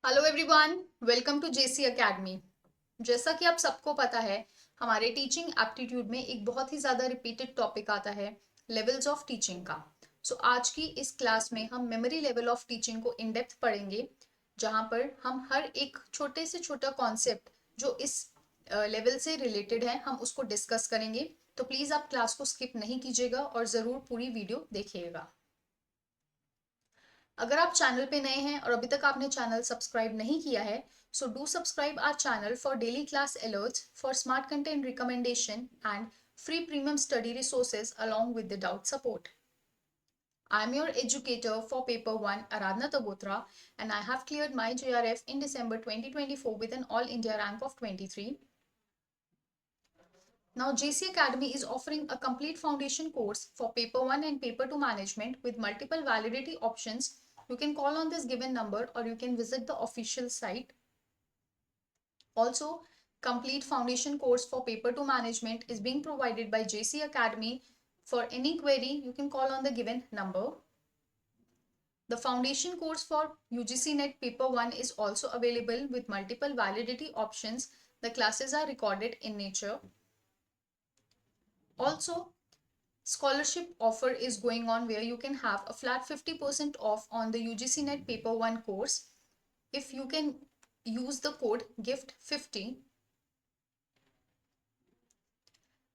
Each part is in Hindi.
Hello everyone, welcome to JC Academy. जैसा कि आप सबको पता है, हमारे टीचिंग एप्टीट्यूड में एक बहुत ही ज़्यादा रिपीटेड टॉपिक आता है, लेवल्स ऑफ टीचिंग का। सो आज की इस क्लास में हम मेमोरी लेवल ऑफ टीचिंग को इन डेप्थ पढ़ेंगे, जहाँ पर हम हर एक छोटे से छोटा कॉन्सेप्ट जो इस लेवल से रिलेटेड है हम उसको डिस्कस करेंगे। तो प्लीज़ आप क्लास को स्किप नहीं कीजिएगा और ज़रूर पूरी वीडियो देखिएगा। अगर आप चैनल पे नए हैं और अभी तक आपने चैनल सब्सक्राइब नहीं किया है, so do subscribe our channel for daily class alerts, for smart content recommendation and free premium study resources along with the doubt support. I am your educator for paper 1 Aradhna Tabotra, and I have cleared my JRF in December 2024 with an all India rank of 23. Now JC Academy is offering a complete foundation course for paper 1 and paper 2 management with multiple validity options. You can call on this given number or you can visit the official site. Also, complete foundation course for paper 2 management is being provided by JC Academy. For any query, you can call on the given number. The foundation course for UGC NET paper 1 is also available with multiple validity options. The classes are recorded in nature. Also, scholarship offer is going on where you can have a flat 50% off on the UGC NET paper 1 course if you can use the code GIFT50.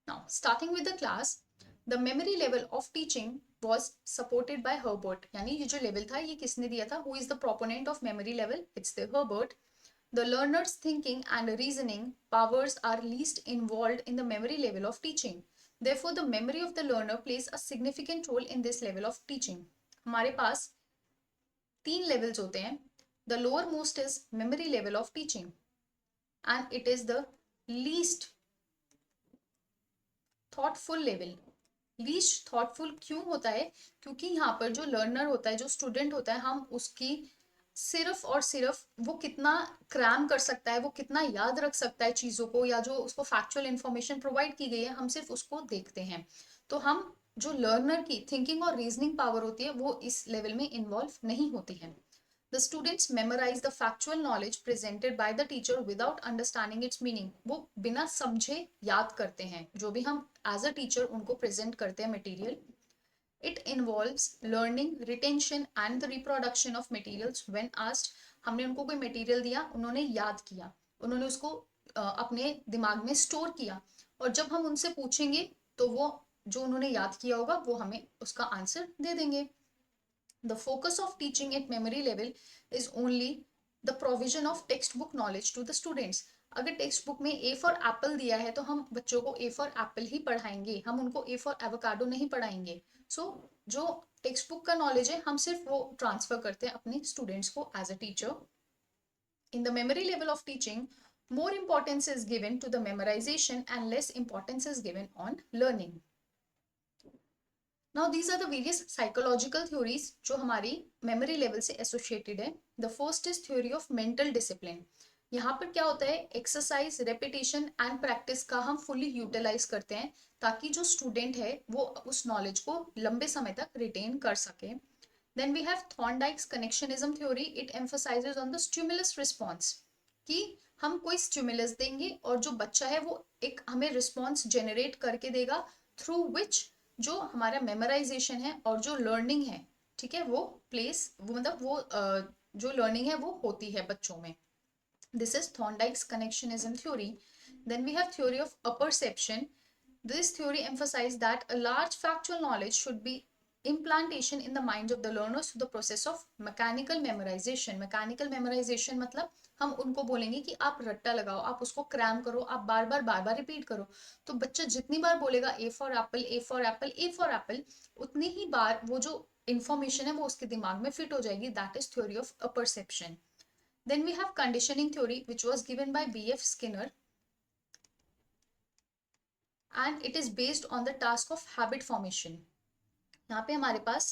Now, starting with the class, the memory level of teaching was supported by Herbert. यानी ये जो level था ये किसने दिया था? Who is the proponent of memory level? It's the Herbert. The learner's thinking and reasoning powers are least involved in the memory level of teaching. Therefore, the memory of the learner plays a significant role in this level of teaching. हमारे पास 3 levels होते हैं. The lower most is memory level of teaching, and it is the least thoughtful level. Least thoughtful क्यों होता है? क्योंकि यहाँ पर जो लर्नर होता है, जो स्टूडेंट होता है, हम उसकी सिर्फ और सिर्फ वो कितना क्रैम कर सकता है, वो कितना याद रख सकता है चीज़ों को, या जो उसको फैक्चुअल इंफॉर्मेशन प्रोवाइड की गई है, हम सिर्फ उसको देखते हैं। तो हम जो लर्नर की थिंकिंग और रीजनिंग पावर होती है वो इस लेवल में इन्वॉल्व नहीं होती है। The students memorize the factual knowledge presented by the teacher without understanding its meaning. वो बिना समझे याद करते हैं जो भी हम एज अ टीचर उनको प्रेजेंट करते हैं material. It involves learning, retention and the reproduction of materials when asked. हमने उनको कोई मटेरियल दिया, उन्होंने याद किया, उन्होंने उसको अपने दिमाग में स्टोर किया, और जब हम उनसे पूछेंगे तो वो जो उन्होंने याद किया होगा वो हमें उसका आंसर दे देंगे. The focus of teaching at memory level is only the provision of textbook knowledge to the students. अगर टेक्स्ट बुक में ए फॉर एप्पल दिया है तो हम बच्चों को ए फॉर एप्पल ही पढ़ाएंगे, हम उनको ए फॉर एवोकाडो नहीं पढ़ाएंगे. जो टेक्स्ट बुक का नॉलेज है हम सिर्फ वो ट्रांसफर करते हैं अपने स्टूडेंट्स को as a teacher. In the memory level of teaching, more importance is given to the memorization and less importance is given on learning. Now these are the various psychological theories जो हमारी memory level से associated है. The first is theory of mental discipline. यहाँ पर क्या होता है, एक्सरसाइज, रेपिटेशन एंड प्रैक्टिस का हम फुली यूटिलाइज करते हैं ताकि जो स्टूडेंट है वो उस नॉलेज को लंबे समय तक रिटेन कर सके. Then we have Thorndike's connectionism theory. It emphasises on the stimulus response, कि हम कोई स्टिमुलस देंगे और जो बच्चा है वो एक हमें रिस्पॉन्स जनरेट करके देगा, थ्रू विच जो हमारा मेमोराइजेशन है और जो लर्निंग है, ठीक है, वो प्लेस वो मतलब वो जो लर्निंग है वो होती है बच्चों में. This is Thorndike's connectionism theory. Then we have theory of apperception. This theory emphasizes that a large factual knowledge should be implantation in the minds of the learners through the process of mechanical memorization. Mechanical memorization मतलब हम उनको बोलेंगे कि आप रट्टा लगाओ, आप उसको क्रैम करो, आप बार बार रिपीट करो. तो बच्चा जितनी बार बोलेगा A for Apple, A for Apple, A for Apple, उतनी ही बार वो जो इंफॉर्मेशन है वो उसके दिमाग में फिट हो जाएगी. That is theory of apperception. Then we have conditioning theory, which was given by B.F. Skinner, and it is based on the task of habit formation. यहाँ पे हमारे पास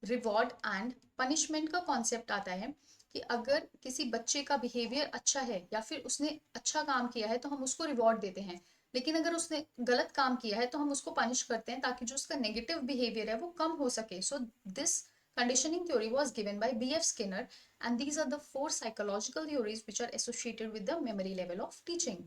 रिवॉर्ड एंड पनिशमेंट का कॉन्सेप्ट आता है कि अगर किसी बच्चे का बिहेवियर अच्छा है या फिर उसने अच्छा काम किया है तो हम उसको रिवॉर्ड देते हैं, लेकिन अगर उसने गलत काम किया है तो हम उसको पनिश करते हैं ताकि जो उसका नेगेटिव बिहेवियर है वो कम हो सके. So this Conditioning theory was given by B.F. Skinner, and these are the 4 psychological theories which are associated with the memory level of teaching.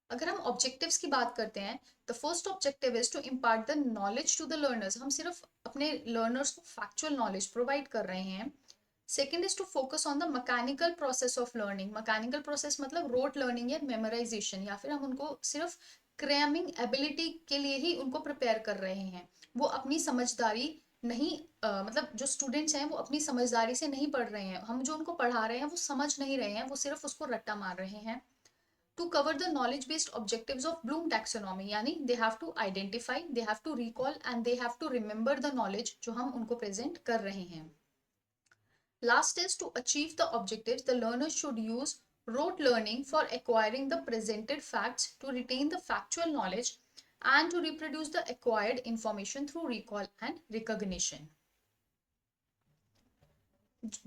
अगर हम ऑब्जेक्टिव्स की बात करते हैं, the first objective is to impart the knowledge to the learners. हम सिर्फ अपने लर्नर्स को फैक्चुअल नॉलेज प्रोवाइड कर रहे हैं. Second is to focus on the mechanical process of learning. Mechanical process मतलब रोट लर्निंग या मेमोराइजेशन, या फिर हम उनको सिर्फ क्रैमिंग एबिलिटी के लिए ही उनको प्रिपेयर कर रहे हैं. वो अपनी समझदारी नहीं मतलब जो स्टूडेंट्स हैं वो अपनी समझदारी से नहीं पढ़ रहे हैं. हम जो उनको पढ़ा रहे हैं वो समझ नहीं रहे हैं, वो सिर्फ उसको रट्टा मार रहे हैं. To cover the knowledge based objectives of Bloom taxonomy, यानी they have to identify, they have to recall and they have to remember the knowledge जो हम उनको present कर रहे हैं. Last is to achieve the objectives, the learners should use rote learning for acquiring the presented facts, to retain the factual knowledge and to reproduce the acquired information through recall and recognition.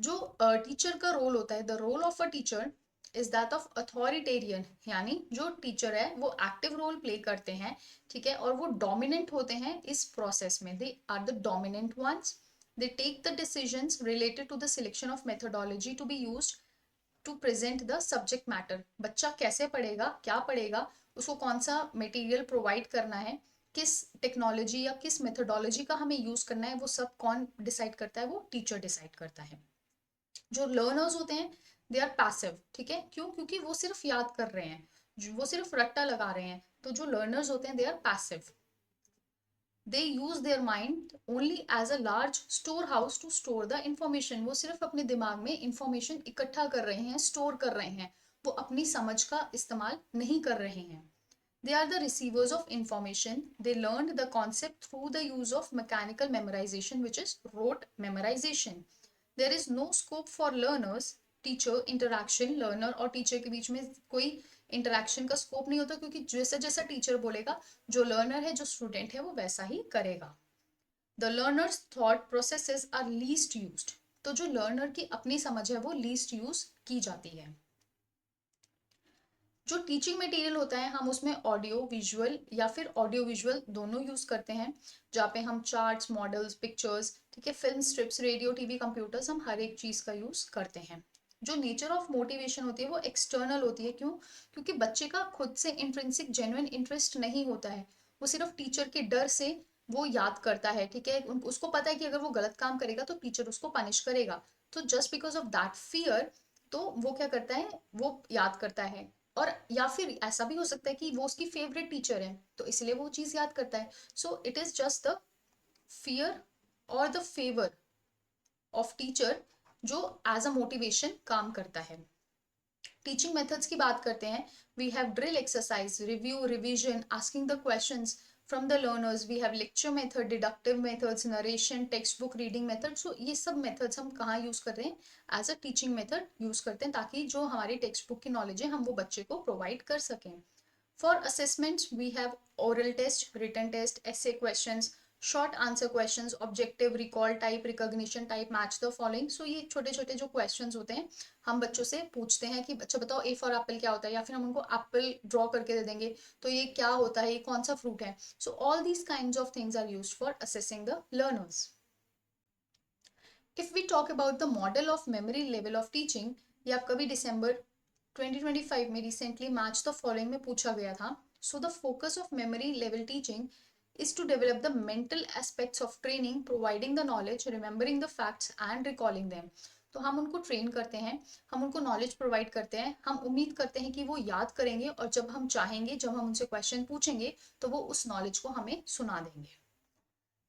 जो टीचर का रोल होता है, the role of a teacher is that of authoritarian, यानी जो टीचर है वो एक्टिव रोल प्ले करते हैं, ठीक है, और वो डोमिनेंट होते हैं इस प्रोसेस में. They are the dominant ones. They take the decisions related to the selection of methodology to be used to present the subject matter. बच्चा कैसे पढ़ेगा, क्या पढ़ेगा, उसको कौन सा मटेरियल प्रोवाइड करना है, किस टेक्नोलॉजी या किस मेथोडोलॉजी का हमें यूज करना है, वो सब कौन डिसाइड करता है, वो टीचर डिसाइड करता है. जो लर्नर्स होते हैं दे आर पैसिव, ठीक है, क्यों, क्योंकि वो सिर्फ याद कर रहे हैं, वो सिर्फ रट्टा लगा रहे हैं. तो जो लर्नर्स होते हैं they are passive. They use their mind only as a large storehouse to store the information. वो सिर्फ अपने दिमाग में इंफॉर्मेशन इकट्ठा कर रहे हैं, स्टोर कर रहे हैं, वो अपनी समझ का इस्तेमाल नहीं कर रहे हैं. They are the receivers of information. They learned the concept through the use of mechanical memorization, which is rote memorization. There is no scope for learners teacher interaction. learner और teacher के बीच में कोई interaction का scope नहीं होता, क्योंकि जैसा जैसा teacher बोलेगा, जो learner है, जो student है, वो वैसा ही करेगा. The learner's thought processes are least used. तो जो learner की अपनी समझ है वो least use की जाती है. जो टीचिंग मटेरियल होता है हम उसमें ऑडियो विजुअल या फिर ऑडियो विजुअल दोनों यूज करते हैं, जहाँ पे हम चार्ट्स, मॉडल्स, पिक्चर्स, ठीक है, film strips, radio, TV, computers, हम हर एक चीज का यूज करते हैं. जो नेचर ऑफ मोटिवेशन होती है वो एक्सटर्नल होती है. क्यों, क्योंकि बच्चे का खुद से इंट्रिंसिक जेन्युइन इंटरेस्ट नहीं होता है, वो सिर्फ टीचर के डर से वो याद करता है, ठीक है, उसको पता है कि अगर वो गलत काम करेगा तो टीचर उसको पनिश करेगा. तो just because of that fear तो वो क्या करता है, वो याद करता है. और या फिर ऐसा भी हो सकता है कि वो उसकी फेवरेट टीचर है तो इसलिए वो चीज याद करता है. So it is just the fear और द फेवर ऑफ टीचर जो एज अ मोटिवेशन काम करता है. टीचिंग मेथड्स की बात करते हैं. We have drill exercise, review, revision, asking the questions from the learners. We have lecture method, deductive methods, narration, textbook reading method. So ये सब methods हम कहाँ use कर रहे हैं, as a teaching method use करते हैं, ताकि जो हमारी textbook की knowledge है हम वो बच्चे को provide कर सकें. For assessments we have oral test, written test, essay questions, short answer questions, objective, recall type, recognition type, match the following. So ये छोटे छोटे जो क्वेश्चंस होते हैं हम बच्चों से पूछते हैं कि बच्चा बताओ ए फॉर एप्पल क्या होता है, या फिर हम उनको एप्पल ड्रॉ करके दे देंगे तो ये क्या होता है, ये कौन सा फ्रूट है. So all these kinds of things are used for assessing the learners. If we talk about the model of memory level of teaching, ये आपका भी दिसंबर 2025 में रिसेंटली मैच द फॉलोइंग में पूछा गया था. So the focus of memory level teaching is to develop the mental aspects of training, providing the knowledge, remembering the facts and recalling them. तो हम उनको ट्रेन करते हैं, हम उनको नॉलेज प्रोवाइड करते हैं, हम उम्मीद करते हैं कि वो याद करेंगे और जब हम चाहेंगे, जब हम उनसे क्वेश्चन पूछेंगे तो वो उस नॉलेज को हमें सुना देंगे.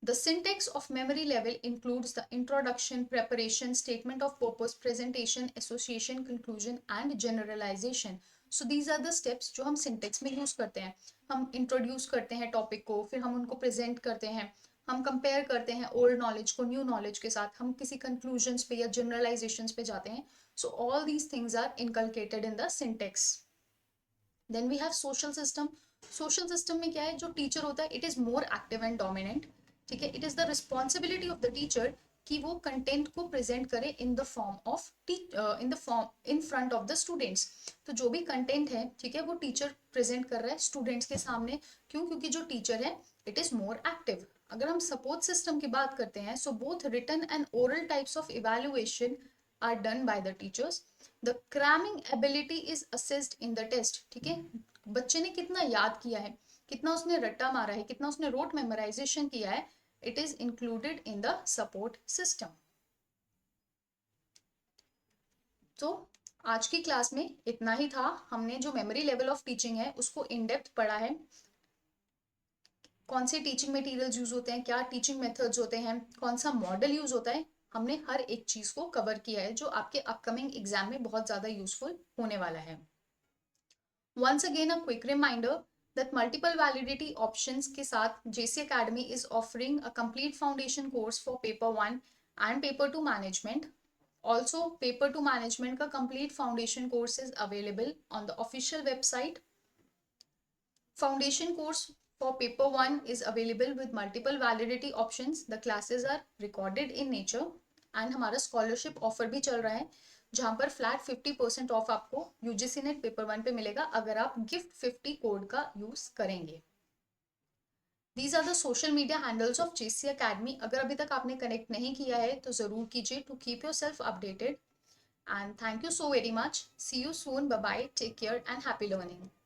The syntax of memory level includes the introduction, preparation, statement of purpose, presentation, association, conclusion and generalization. So these are the steps जो हम syntax में use करते हैं. हम introduce करते हैं topic को, फिर हम उनको present करते हैं, हम compare करते हैं old knowledge को new knowledge के साथ, हम किसी conclusions पे या generalizations पे जाते हैं. So all these things are inculcated in the syntax. Then we have social system. Social system में क्या है, जो teacher होता है it is more active and dominant. ठीक है, it is the responsibility of the teacher कि वो कंटेंट को प्रेजेंट करे in the form of in front of the students. तो जो भी कंटेंट है, ठीक है, वो टीचर प्रेजेंट कर रहा है स्टूडेंट्स के सामने. क्यों, क्योंकि जो टीचर है इट इज मोर एक्टिव. अगर हम सपोर्ट सिस्टम की बात करते हैं, so both written and oral types of evaluation are done by the teachers. The cramming ability is assessed in the test. ठीक है, बच्चे ने कितना याद किया है, कितना उसने रट्टा मारा है, कितना उसने रोट मेमोराइजेशन किया है, it is included in the support system. तो आज की क्लास में इतना ही था। हमने जो मेमोरी लेवल ऑफ टीचिंग है उसको इन डेप्थ पढ़ा है, कौन से टीचिंग मटेरियल्स यूज होते हैं, क्या टीचिंग मेथड्स होते हैं, कौन सा मॉडल यूज होता है, हमने हर एक चीज को कवर किया है जो आपके अपकमिंग एग्जाम में बहुत ज्यादा यूजफुल होने वाला है। Once again a quick reminder that multiple validity options के साथ JC Academy is offering a complete foundation course for paper 1 and paper 2 management. Also, paper 2 management का complete foundation course is available on the official website. Foundation course for paper 1 is available with multiple validity options. The classes are recorded in nature and हमारा scholarship offer भी चल रहा है जहां पर फ्लैट 50% ऑफ आपको यूजीसी नेट पेपर 1 पे मिलेगा अगर आप गिफ्ट 50 कोड का यूज करेंगे। These are the social media handles of JC Academy. अगर अभी तक आपने कनेक्ट नहीं किया है तो जरूर कीजिए to keep yourself updated. And thank you so very much. See you soon. Bye bye. Take care and happy learning.